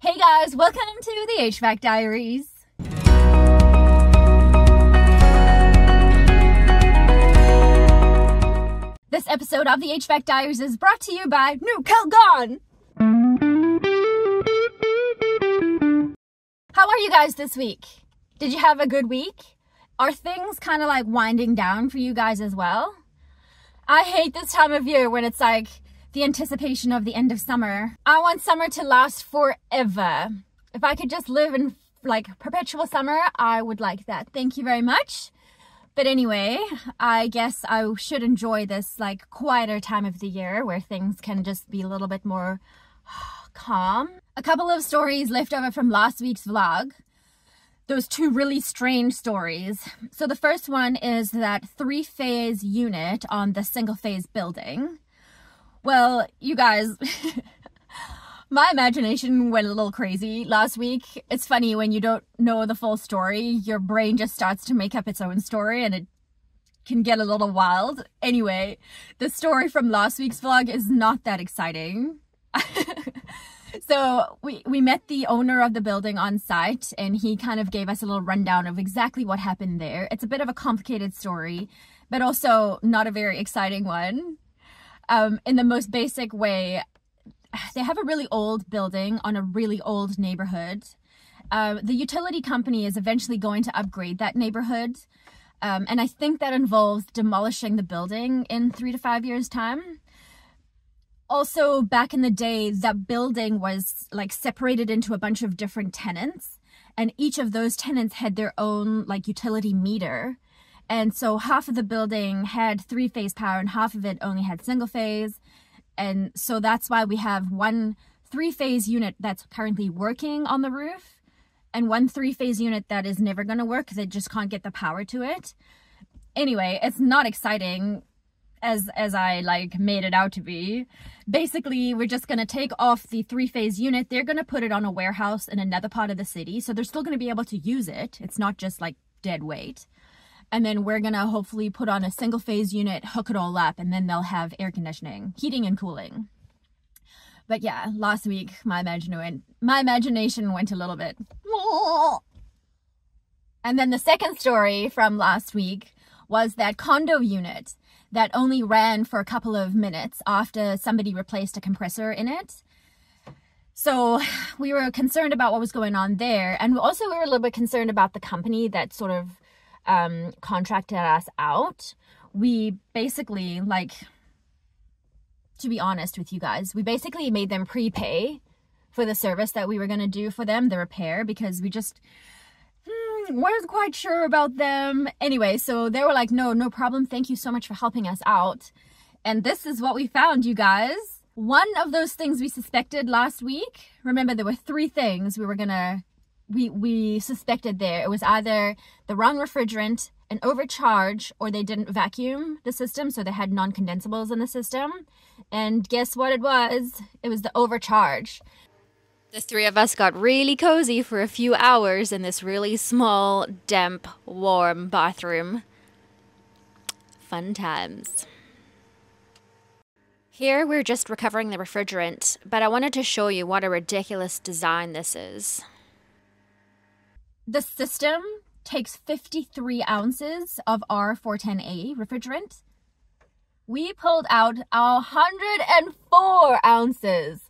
Hey guys, welcome to the HVAC Diaries. This episode of the HVAC Diaries is brought to you by New Calgon. How are you guys this week? Did you have a good week? Are things kind of like winding down for you guys as well? I hate this time of year when it's like the anticipation of the end of summer. I want summer to last forever. If I could just live in like perpetual summer, I would like that. Thank you very much. But anyway, I guess I should enjoy this like quieter time of the year where things can just be a little bit more calm. A couple of stories left over from last week's vlog. Those two really strange stories. So the first one is that 3-phase unit on the single-phase building. Well, you guys, my imagination went a little crazy last week. It's funny when you don't know the full story, your brain just starts to make up its own story and it can get a little wild. Anyway, the story from last week's vlog is not that exciting. So we met the owner of the building on site and he kind of gave us a little rundown of exactly what happened there. It's a bit of a complicated story, but also not a very exciting one. In the most basic way, they have a really old building on a really old neighborhood. The utility company is eventually going to upgrade that neighborhood. And I think that involves demolishing the building in 3 to 5 years' time. Also, back in the day, that building was like separated into a bunch of different tenants. And each of those tenants had their own like utility meter. And so half of the building had 3-phase power and half of it only had single phase. And so that's why we have one 3-phase unit that's currently working on the roof and one 3-phase unit that is never going to work because it just can't get the power to it. Anyway, it's not exciting as I like made it out to be. Basically, we're just going to take off the 3-phase unit. They're going to put it on a warehouse in another part of the city. So they're still going to be able to use it. It's not just like dead weight. And then we're going to hopefully put on a single-phase unit, hook it all up, and then they'll have air conditioning, heating and cooling. But yeah, last week, my imagination went a little bit. And then the second story from last week was that condo unit that only ran for a couple of minutes after somebody replaced a compressor in it. So we were concerned about what was going on there. And also we were a little bit concerned about the company that sort of contracted us out. We basically, like, to be honest with you guys, we basically made them prepay for the service that we were going to do for them, the repair, because we just weren't quite sure about them. Anyway, so they were like, no problem. Thank you so much for helping us out. And this is what we found, you guys. One of those things we suspected last week, remember there were 3 things we suspected there. It was either the wrong refrigerant, an overcharge, or they didn't vacuum the system, so they had non-condensables in the system. And guess what it was? It was the overcharge. The 3 of us got really cozy for a few hours in this really small, damp, warm bathroom. Fun times. Here we're just recovering the refrigerant, but I wanted to show you what a ridiculous design this is. The system takes 53 ounces of R410A refrigerant. We pulled out 104 ounces.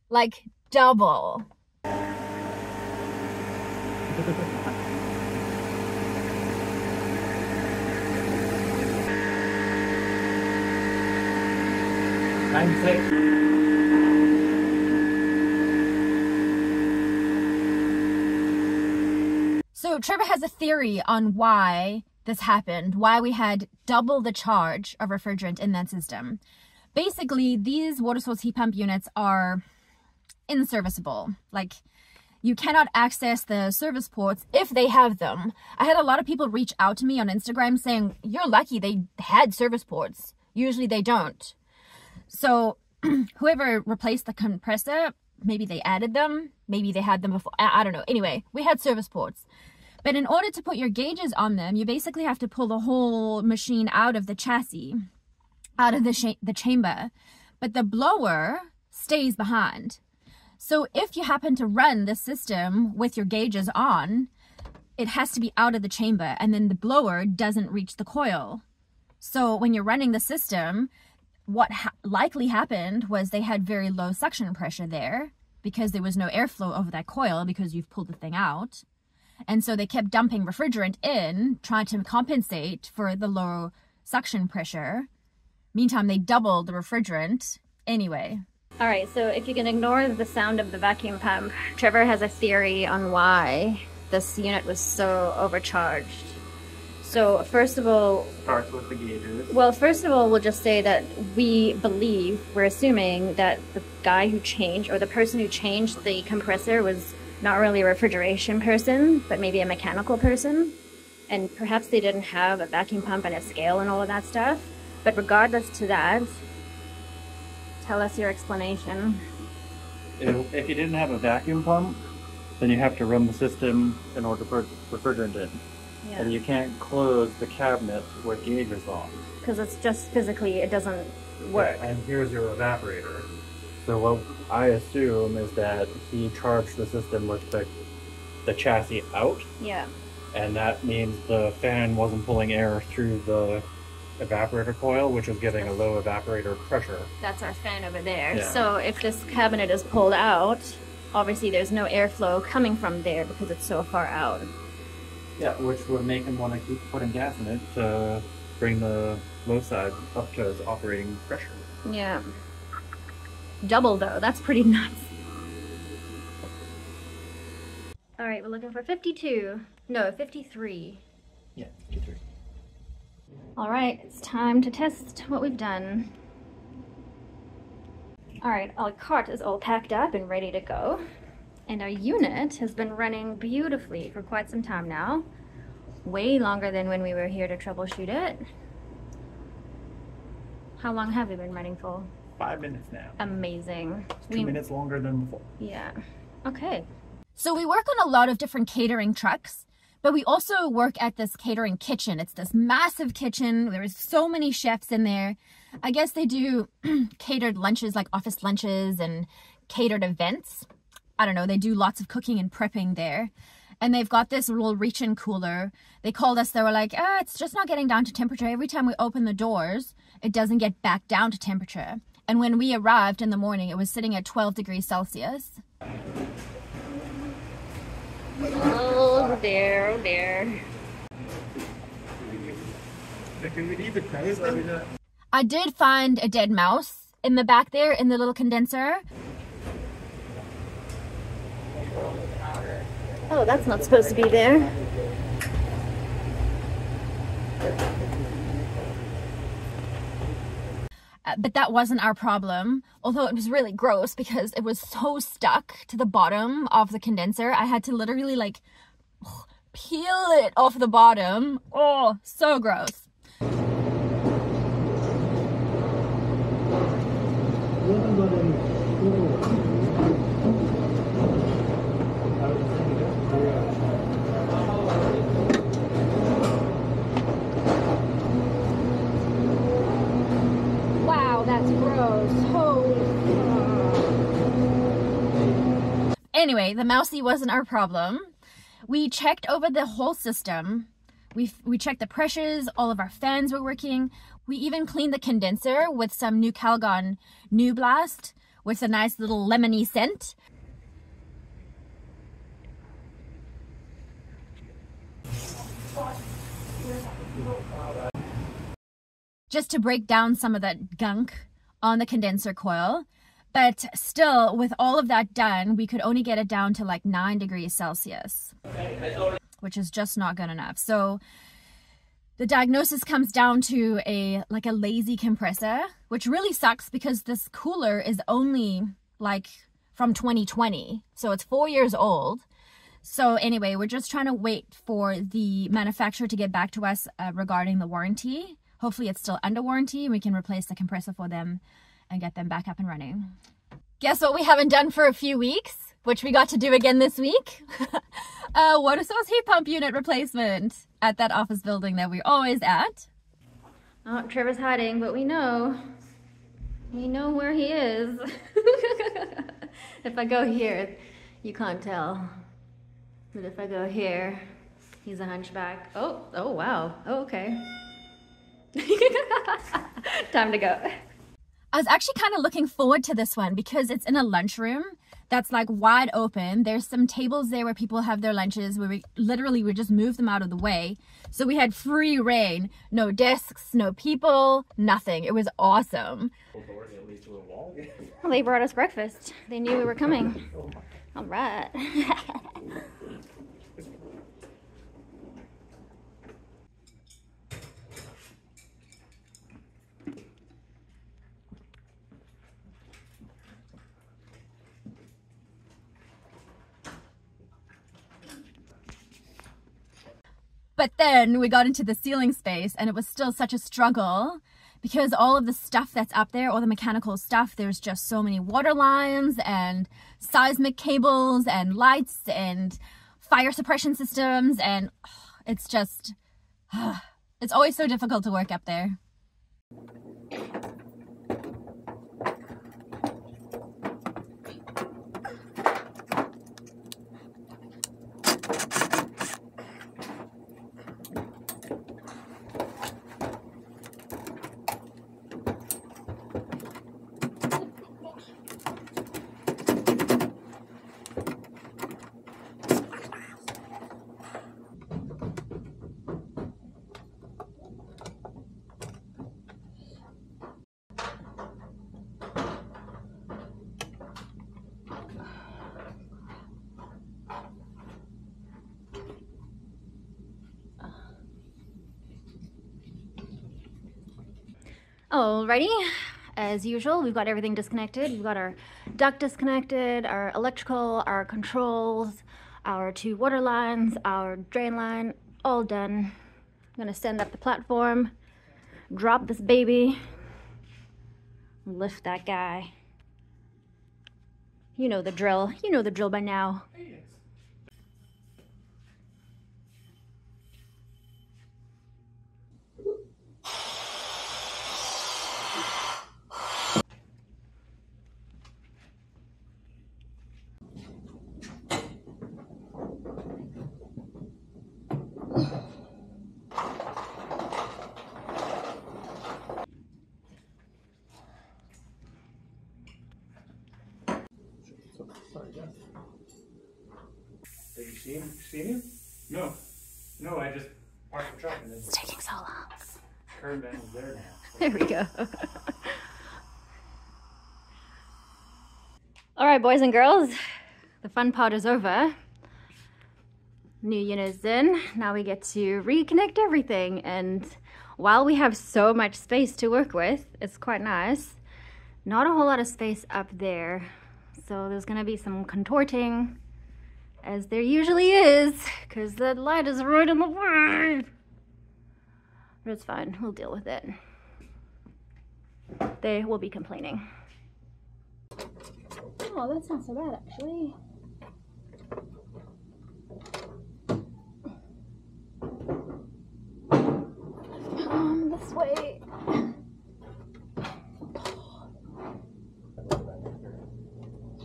Like double. So Trevor has a theory on why this happened, why we had double the charge of refrigerant in that system. Basically, these water source heat pump units are inserviceable. Like, you cannot access the service ports if they have them. I had a lot of people reach out to me on Instagram saying, you're lucky they had service ports. Usually they don't. So whoever replaced the compressor, maybe they added them, maybe they had them before, I don't know. Anyway, we had service ports. But in order to put your gauges on them, you basically have to pull the whole machine out of the chassis, out of the chamber. But the blower stays behind. So if you happen to run the system with your gauges on, it has to be out of the chamber, and then the blower doesn't reach the coil. So when you're running the system, what likely happened was they had very low suction pressure there because there was no airflow over that coil because you've pulled the thing out. And so they kept dumping refrigerant in, trying to compensate for the low suction pressure. Meantime, they doubled the refrigerant anyway. All right, so if you can ignore the sound of the vacuum pump, Trevor has a theory on why this unit was so overcharged. So first of all, starts with the gauges. Well, first of all, we'll just say that we're assuming that the guy who changed, or the person who changed the compressor, was not really a refrigeration person, but maybe a mechanical person. And perhaps they didn't have a vacuum pump and a scale and all of that stuff. But regardless to that, tell us your explanation. If you didn't have a vacuum pump, then you have to run the system in order to put refrigerant in. Yeah. And you can't close the cabinet with gauges on. Because it's just physically, it doesn't work. Yeah, and here's your evaporator. So what I assume is that he charged the system with the chassis out. Yeah. And that means the fan wasn't pulling air through the evaporator coil, which is giving a low evaporator pressure. That's our fan over there. Yeah. So if this cabinet is pulled out, obviously there's no airflow coming from there because it's so far out. Yeah, which would make him want to keep putting gas in it to bring the low side up to its operating pressure. Yeah. Double though, that's pretty nuts. All right, we're looking for 52. No, 53. Yeah, 53. All right, it's time to test what we've done. All right, our cart is all packed up and ready to go. And our unit has been running beautifully for quite some time now. Way longer than when we were here to troubleshoot it. How long have we been running for? 5 minutes now. Amazing. 2 minutes longer than before. Yeah. Okay. So we work on a lot of different catering trucks, but we also work at this catering kitchen. It's this massive kitchen. There's so many chefs in there. I guess they do catered lunches, like office lunches and catered events. I don't know, they do lots of cooking and prepping there. And they've got this little reach-in cooler. They called us, they were like, it's just not getting down to temperature. Every time we open the doors, it doesn't get back down to temperature. And when we arrived in the morning, it was sitting at 12 degrees Celsius. Oh dear, oh dear. I did find a dead mouse in the back there in the little condenser. Oh, that's not supposed to be there. But that wasn't our problem, although it was really gross because it was so stuck to the bottom of the condenser. I had to literally like peel it off the bottom. Oh, so gross. That's gross. Holy fuck. Anyway, the mousey wasn't our problem. We checked over the whole system. We checked the pressures, all of our fans were working. We even cleaned the condenser with some new Calgon New Blast with a nice little lemony scent. Just to break down some of that gunk on the condenser coil. But still, with all of that done, we could only get it down to like 9 degrees Celsius, which is just not good enough. So the diagnosis comes down to a lazy compressor, which really sucks because this cooler is only like from 2020. So it's 4 years old. So anyway, we're just trying to wait for the manufacturer to get back to us regarding the warranty. Hopefully it's still under warranty and we can replace the compressor for them and get them back up and running. Guess what we haven't done for a few weeks, which we got to do again this week? Water source heat pump unit replacement at that office building that we're always at. Oh, Trevor's hiding, but we know where he is. If I go here, you can't tell. But if I go here, he's a hunchback. Oh wow. Oh, okay. Time to go. I was actually kind of looking forward to this one because it's in a lunchroom that's like wide open. There's some tables there where people have their lunches where we just move them out of the way. So we had free reign, no desks, no people, nothing. It was awesome. Well, they brought us breakfast. They knew we were coming. All right. But then we got into the ceiling space and it was still such a struggle because all of the stuff that's up there, all the mechanical stuff, there's just so many water lines and seismic cables and lights and fire suppression systems, and it's just, it's always so difficult to work up there. Alrighty, as usual, we've got everything disconnected. We've got our duct disconnected, our electrical, our controls, our 2 water lines, our drain line, all done. I'm gonna stand up the platform, drop this baby, lift that guy. You know the drill. You know the drill by now. Did you see him? No. No, I just parked the truck and then It's taking so long. turned and was there now. There we go. All right, boys and girls, the fun part is over. New unit is in. Now we get to reconnect everything. And while we have so much space to work with, it's quite nice. Not a whole lot of space up there. So there's gonna be some contorting, as there usually is, because the light is right in the way. But it's fine, we'll deal with it. They will be complaining. Oh, that's not so bad, actually. This way.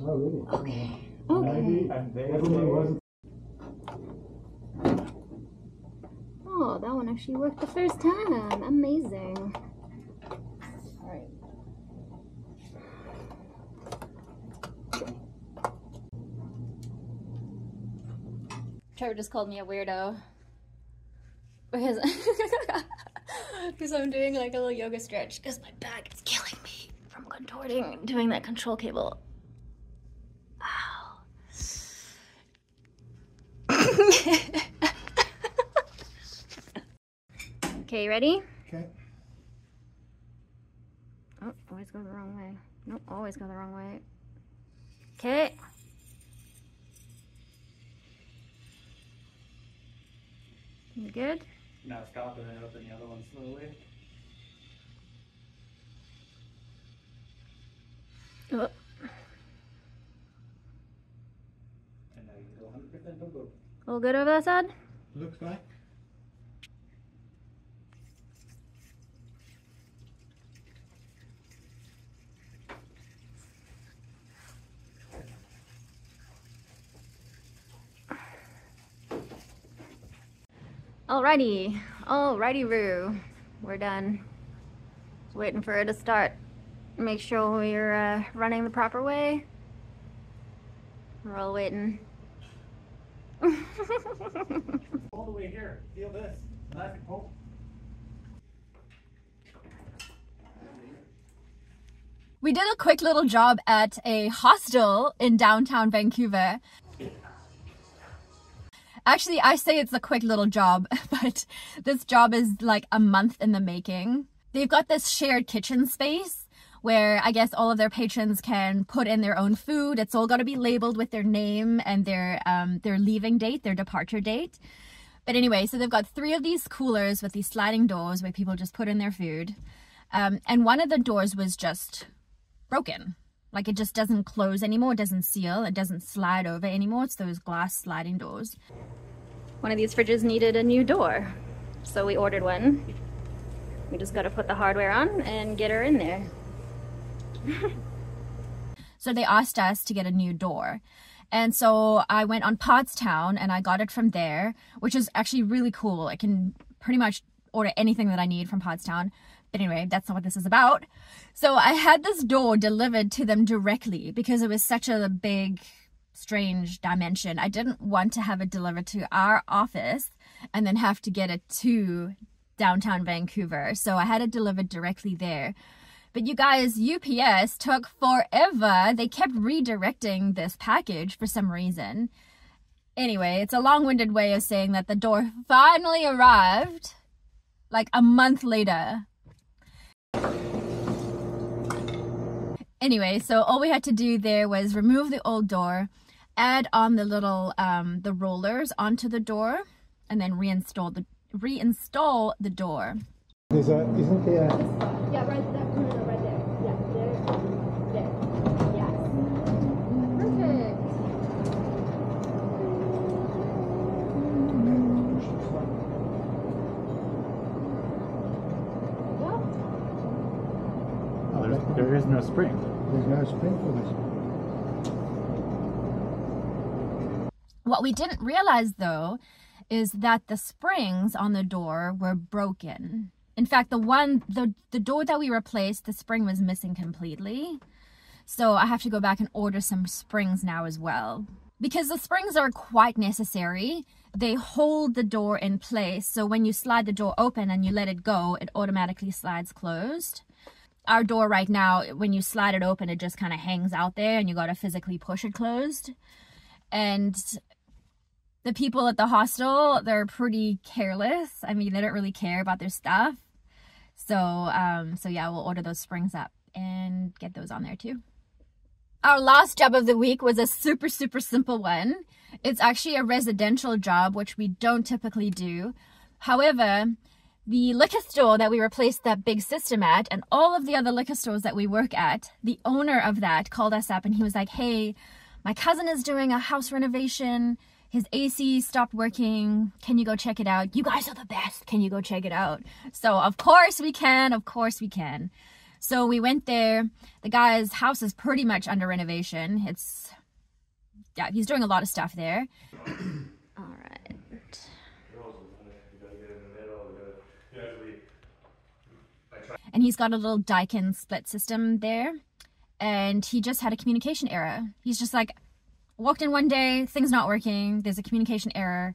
Oh, really? Okay. Okay. Oh, that one actually worked the first time. Amazing. All right. Trevor just called me a weirdo because I'm doing like a little yoga stretch because my back is killing me from contorting and doing that control cable. Ow. Okay, you ready? Okay. Oh, always go the wrong way. Nope, always go the wrong way. Okay. You good? Now stop and then open the other one slowly. Oh. And now you go 100% don't go. All good over that side? Looks like. Alrighty, Roo. We're done. Just waiting for it to start. Make sure we're running the proper way. We're all waiting. All the way here. Feel this. Nice and cold. We did a quick little job at a hostel in downtown Vancouver. Actually, I say it's a quick little job, but this job is like a month in the making. They've got this shared kitchen space where I guess all of their patrons can put in their own food. It's all got to be labeled with their name and their leaving date, their departure date. But anyway, so they've got 3 of these coolers with these sliding doors where people just put in their food. And one of the doors was just broken. Like it just doesn't close anymore, it doesn't seal, it doesn't slide over anymore. It's those glass sliding doors. One of these fridges needed a new door, so we ordered one. We just got to put the hardware on and get her in there. So they asked us to get a new door. And so I went on Pottstown and I got it from there, which is actually really cool. I can pretty much order anything that I need from Pottstown. But anyway, that's not what this is about. So I had this door delivered to them directly because it was such a big, strange dimension. I didn't want to have it delivered to our office and then have to get it to downtown Vancouver. So I had it delivered directly there. But you guys, UPS took forever. They kept redirecting this package for some reason. Anyway, it's a long-winded way of saying that the door finally arrived like a month later. Anyway, so all we had to do there was remove the old door, add on the little the rollers onto the door, and then reinstall the door. There's a, isn't there? Yeah, right there. No, right there. Yeah, there. Yes. Perfect. Oh, there is no spring. There's no spring for this. What we didn't realize though is that the springs on the door were broken. In fact, the door that we replaced, the spring was missing completely. So I have to go back and order some springs now as well. Because the springs are quite necessary. They hold the door in place. So when you slide the door open and you let it go, it automatically slides closed. Our door right now, when you slide it open, it just kind of hangs out there and you got to physically push it closed. And the people at the hostel, they're pretty careless. I mean, they don't really care about their stuff. So yeah, we'll order those springs up and get those on there too. Our last job of the week was a super simple one. It's actually a residential job, which we don't typically do. However, the liquor store that we replaced that big system at and all of the other liquor stores that we work at, the owner of that called us up and he was like, hey, my cousin is doing a house renovation. His AC stopped working. Can you go check it out? You guys are the best. Can you go check it out? So of course we can. Of course we can. So we went there. The guy's house is pretty much under renovation. Yeah, he's doing a lot of stuff there. All right. And he's got a little Daikin split system there. And he just had a communication error. He's just like, walked in one day, things not working, there's a communication error.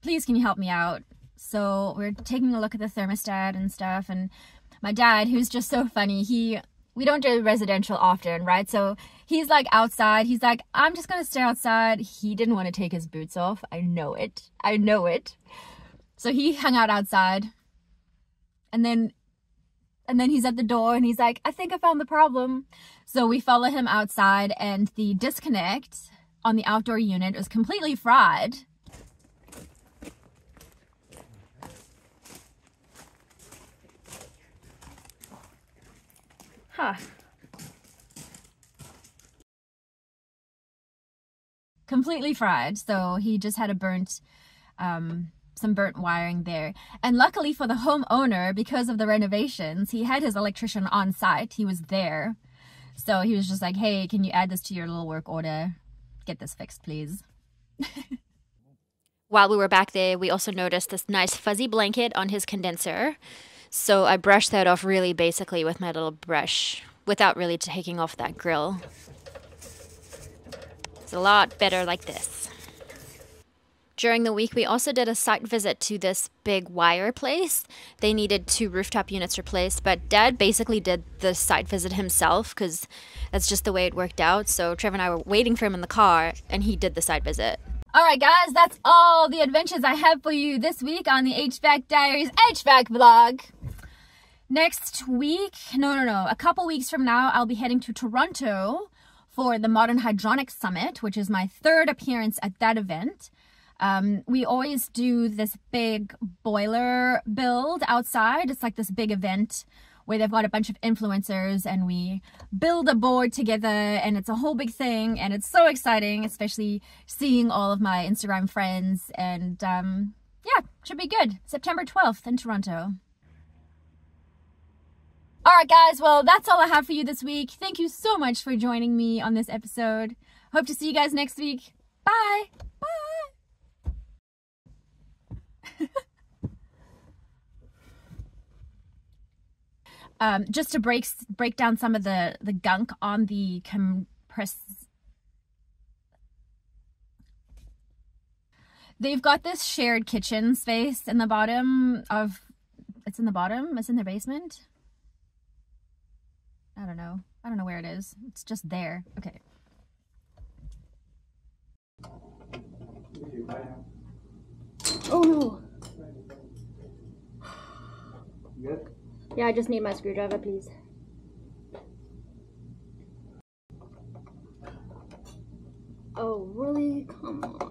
Please, can you help me out? So we're taking a look at the thermostat and stuff. And my dad, who's just so funny, we don't do residential often, right? So he's like outside. He's like, I'm just going to stay outside. He didn't want to take his boots off. I know it. So he hung out outside. And then he's at the door and he's like, I think I found the problem. So we follow him outside and the disconnect on the outdoor unit was completely fried. Huh. Completely fried. So he just had some burnt wiring there. And luckily for the homeowner, because of the renovations, he had his electrician on site. He was there. So he was just like, hey, can you add this to your little work order? Get this fixed, please. While we were back there, we also noticed this nice fuzzy blanket on his condenser. So I brushed that off really basically with my little brush without really taking off that grill. It's a lot better like this. During the week, we also did a site visit to this big wire place. They needed 2 rooftop units replaced, but Dad basically did the site visit himself because that's just the way it worked out. So Trevor and I were waiting for him in the car, and he did the site visit. Alright guys, that's all the adventures I have for you this week on the HVAC Diaries HVAC vlog. Next week, a couple weeks from now, I'll be heading to Toronto for the Modern Hydronics Summit, which is my 3rd appearance at that event. We always do this big boiler build outside. It's like this big event where they've got a bunch of influencers and we build a board together, and it's a whole big thing, and it's so exciting, especially seeing all of my Instagram friends. And yeah, should be good. September 12th in Toronto. Alright guys, well that's all I have for you this week. Thank you so much for joining me on this episode. Hope to see you guys next week. Bye! Bye! Just to break down some of the gunk on the They've got this shared kitchen space in the bottom of... It's in the bottom? It's in the basement? I don't know. I don't know where it is. It's just there. Okay. Oh no! Good? Yeah, I just need my screwdriver, please. Oh, really? Come on.